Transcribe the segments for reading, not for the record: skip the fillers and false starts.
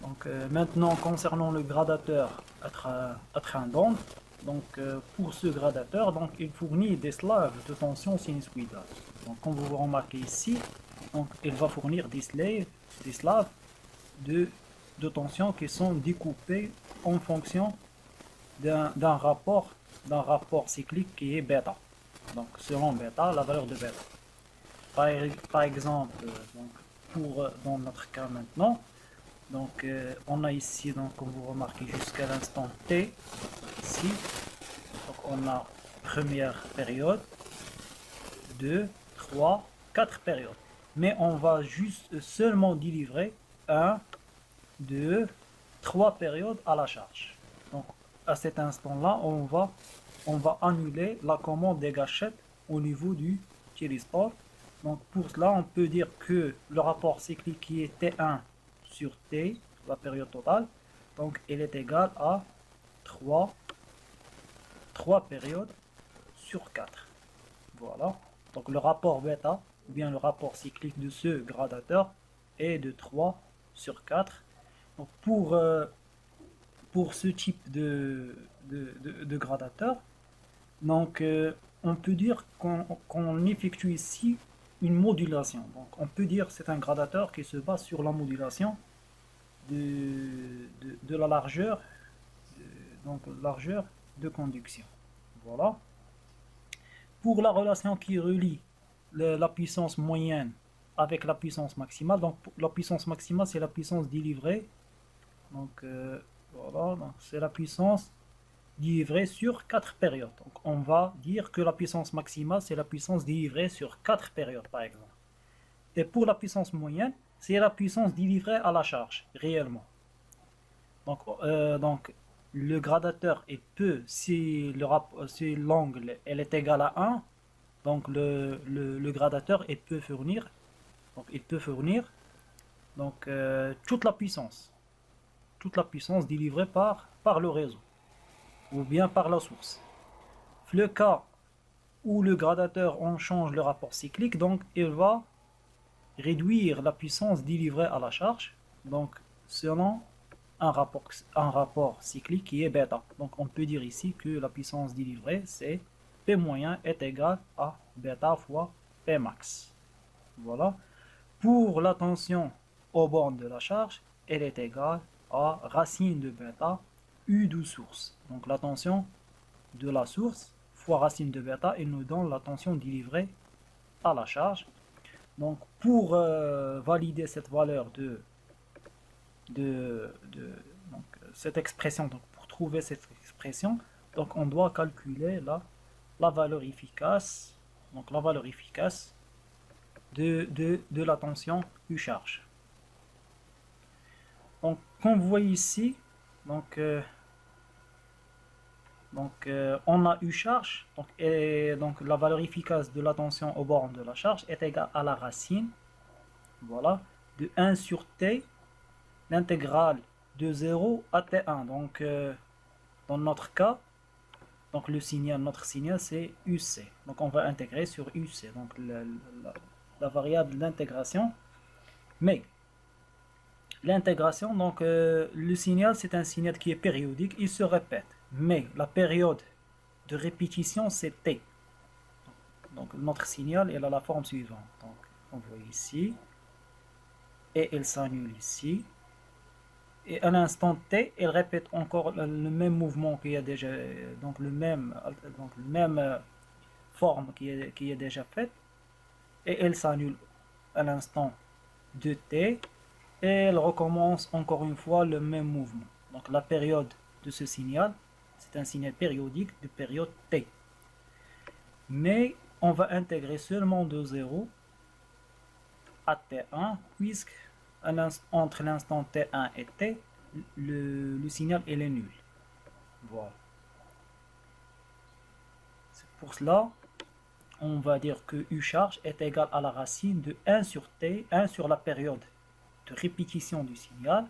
Donc maintenant concernant le gradateur à train d'onde, donc pour ce gradateur, donc il fournit des slaves de tension sinusoïdale. Donc comme vous remarquez ici, donc il va fournir des slaves de, de tension qui sont découpés en fonction d'un rapport cyclique qui est bêta. Donc selon bêta, la valeur de bêta. Par exemple, donc, dans notre cas maintenant, donc on a ici, donc, comme vous remarquez, jusqu'à l'instant t, ici, donc on a première période, 2, 3, 4 périodes. Mais on va juste seulement délivrer 1, 2, 3 périodes à la charge. Donc à cet instant-là, on va annuler la commande des gâchettes au niveau du thyristor. Donc pour cela, on peut dire que le rapport cyclique qui est T1 sur T, la période totale, donc il est égal à 3 périodes sur 4. Voilà. Donc le rapport bêta, ou bien le rapport cyclique de ce gradateur est de 3 sur 4. Donc pour ce type de gradateur, donc on peut dire qu'on effectue ici une modulation. Donc on peut dire que c'est un gradateur qui se base sur la modulation de la largeur, donc largeur de conduction. Voilà. Pour la relation qui relie la puissance moyenne avec la puissance maximale, donc la puissance maximale c'est la puissance délivrée, donc voilà, c'est la puissance délivrée sur 4 périodes. Donc on va dire que la puissance maximale c'est la puissance délivrée sur 4 périodes par exemple. Et pour la puissance moyenne, c'est la puissance délivrée à la charge, réellement. Donc le gradateur est peu, si l'angle elle est égale à 1, donc le gradateur il peut fournir, donc, toute la puissance délivrée par le réseau, ou bien par la source. Le cas où le gradateur on change le rapport cyclique, donc il va réduire la puissance délivrée à la charge, donc selon un rapport cyclique qui est bêta. Donc on peut dire ici que la puissance délivrée c'est P moyen est égal à bêta fois P max. Voilà. Pour la tension aux bornes de la charge, elle est égale à racine de bêta U de source. Donc la tension de la source fois racine de bêta, elle nous donne la tension délivrée à la charge. Donc pour valider cette valeur donc, cette expression, donc pour trouver cette expression, donc on doit calculer la valeur efficace, donc la valeur efficace de la tension U charge. Donc comme vous voyez ici, donc on a U charge, donc la valeur efficace de la tension aux bornes de la charge est égale à la racine, voilà, de 1 sur T, l'intégrale de 0 à T1. Donc dans notre cas, donc notre signal c'est UC. Donc on va intégrer sur UC, donc la variable d'intégration. Mais l'intégration, donc le signal c'est un signal qui est périodique, il se répète. Mais la période de répétition c'est T. Donc notre signal il a la forme suivante. Donc on voit ici, et il s'annule ici. Et à l'instant T, il répète encore le même mouvement qu'il y a déjà, donc le même forme qui est déjà faite. Et elle s'annule à l'instant de T. Et elle recommence encore une fois le même mouvement. Donc la période de ce signal, c'est un signal périodique de période T. Mais on va intégrer seulement de 0 à T1, puisque entre l'instant T1 et T, le signal est nul. Voilà. C'est pour cela, on va dire que U charge est égal à la racine de 1 sur T, 1 sur la période de répétition du signal.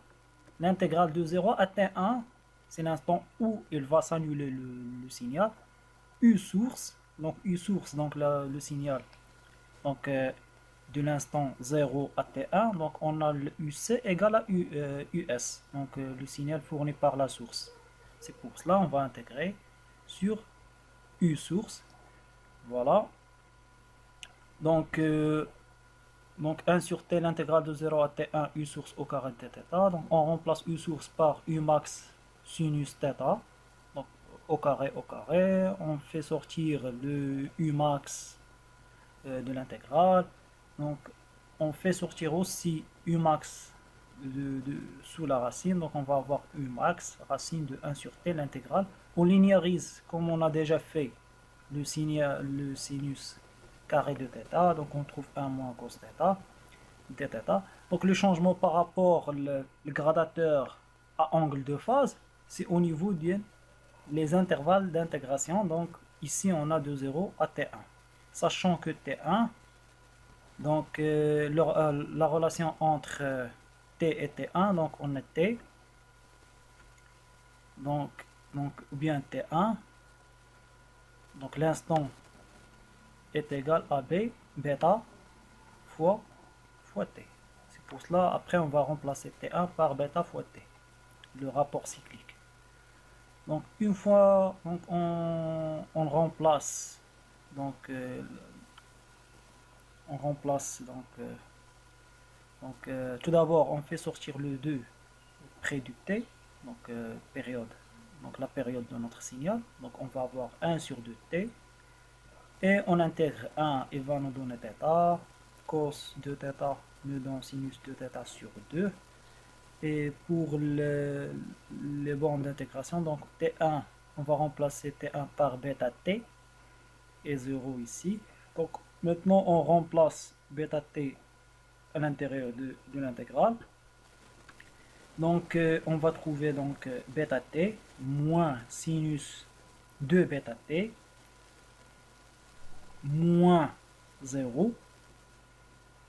L'intégrale de 0 à T1, c'est l'instant où il va s'annuler le signal. U source, donc U source, donc le signal, donc de l'instant 0 à T1, donc on a le UC égale à US, donc le signal fourni par la source. C'est pour cela on va intégrer sur U source, voilà. Donc 1 sur T, l'intégrale de 0 à T1, U source au carré de θ. Donc on remplace U source par U max sinus θ. Donc au carré, on fait sortir le U max de l'intégrale. Donc on fait sortir aussi U max sous la racine. Donc on va avoir U max, racine de 1 sur T, l'intégrale. On linéarise comme on a déjà fait le sinus carré de θ, donc on trouve 1 moins cos θ, dθ. Donc le changement par rapport le gradateur à angle de phase, c'est au niveau des intervalles d'intégration. Donc ici on a de 0 à T1. Sachant que T1, donc la relation entre T et T1, donc on a T, donc ou bien T1, donc l'instant est égal à B, bêta, fois T. C'est pour cela, après on va remplacer T1 par bêta fois T, le rapport cyclique. Donc une fois donc, on remplace, donc tout d'abord on fait sortir le 2 près du T, donc période, donc la période de notre signal. Donc on va avoir 1 sur 2T, et on intègre 1, il va nous donner θ, cos de θ nous donne sinus de θ sur 2. Et pour les bornes d'intégration, donc T1, on va remplacer T1 par bêta T, et 0 ici. Donc maintenant on remplace bêta T à l'intérieur de l'intégrale. Donc on va trouver donc bêta T moins sinus de bêta T moins 0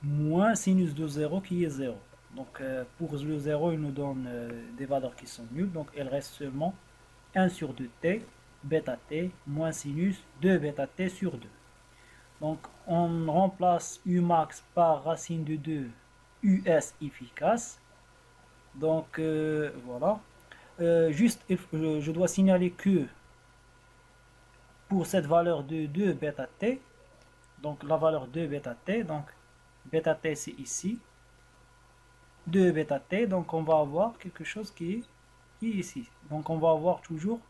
moins sinus de 0 qui est 0. Donc pour le 0, il nous donne des valeurs qui sont nulles. Donc il reste seulement 1 sur 2t, bêta t, moins sinus de bêta t sur 2. Donc on remplace U max par racine de 2 US efficace. Donc voilà. Juste, je dois signaler que pour cette valeur de 2 bêta t, donc la valeur de bêta t, donc bêta t c'est ici, 2 bêta t, donc on va avoir quelque chose qui est ici. Donc on va avoir toujours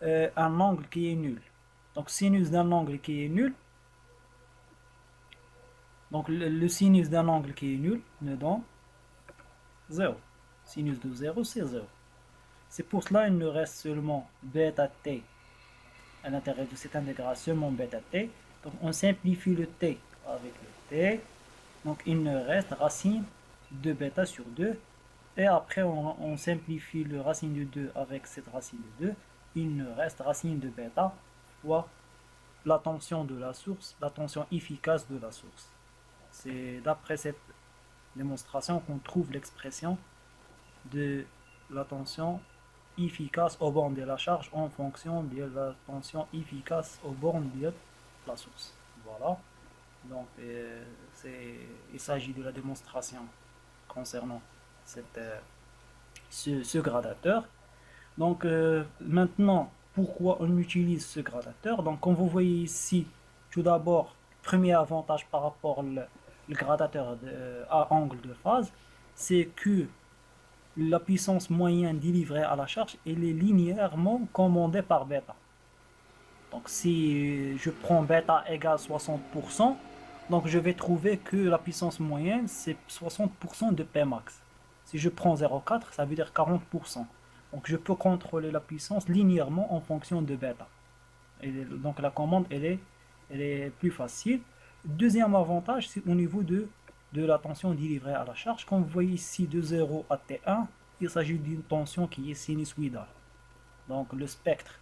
un angle qui est nul. Donc sinus d'un angle qui est nul, donc le sinus d'un angle qui est nul nous donne 0. Sinus de 0 c'est 0. C'est pour cela il nous reste seulement bêta t à l'intérieur de cette intégration, seulement bêta t. Donc on simplifie le t avec le t. Donc il nous reste racine de bêta sur 2. Et après on simplifie le racine de 2 avec cette racine de 2. Il nous reste racine de bêta fois la tension de la source, la tension efficace de la source. C'est d'après cette démonstration qu'on trouve l'expression de la tension efficace aux bornes de la charge en fonction de la tension efficace aux bornes de la source. Voilà. Donc il s'agit de la démonstration concernant ce gradateur. Donc maintenant, pourquoi on utilise ce gradateur? Donc comme vous voyez ici, tout d'abord, premier avantage par rapport au gradateur à angle de phase, c'est que la puissance moyenne délivrée à la charge elle est linéairement commandée par bêta. Donc si je prends bêta égale 60%, donc je vais trouver que la puissance moyenne c'est 60% de Pmax. Si je prends 0,4, ça veut dire 40%. Donc je peux contrôler la puissance linéairement en fonction de bêta. Et donc la commande elle est plus facile. Deuxième avantage, c'est au niveau de la tension délivrée à la charge. Comme vous voyez ici de 0 à T1, il s'agit d'une tension qui est sinusoïdale. Donc le spectre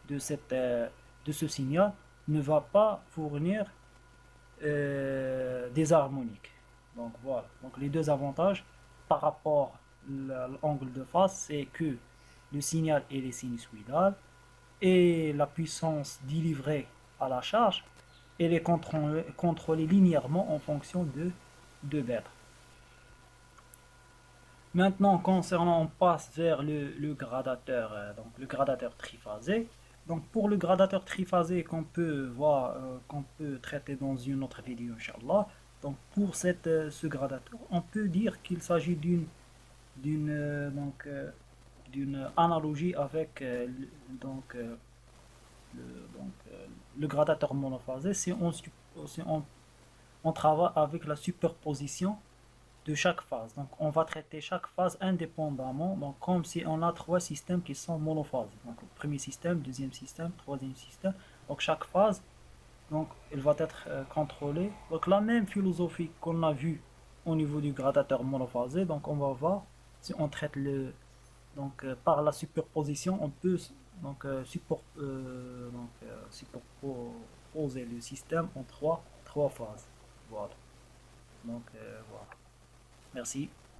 de ce signal ne va pas fournir des harmoniques. Donc voilà. Donc les deux avantages par rapport à l'angle de phase, c'est que le signal est sinusoïdal et la puissance délivrée à la charge et les contrôler linéairement en fonction de 2 bêtes. Maintenant, concernant, on passe vers le gradateur, donc le gradateur triphasé. Donc pour le gradateur triphasé qu'on peut voir, qu'on peut traiter dans une autre vidéo, Inch'Allah. Donc pour ce gradateur, on peut dire qu'il s'agit d'une analogie avec le, donc, le gradateur monophasé. On travaille avec la superposition de chaque phase. Donc on va traiter chaque phase indépendamment, donc comme si on a 3 systèmes qui sont monophasiques. Donc le premier système, deuxième système, troisième système. Donc chaque phase, donc elle va être contrôlée. Donc la même philosophie qu'on a vue au niveau du gradateur monophasé. Donc on va voir si on traite par la superposition, on peut superposer le système en trois phases. Voilà. Voilà. Merci.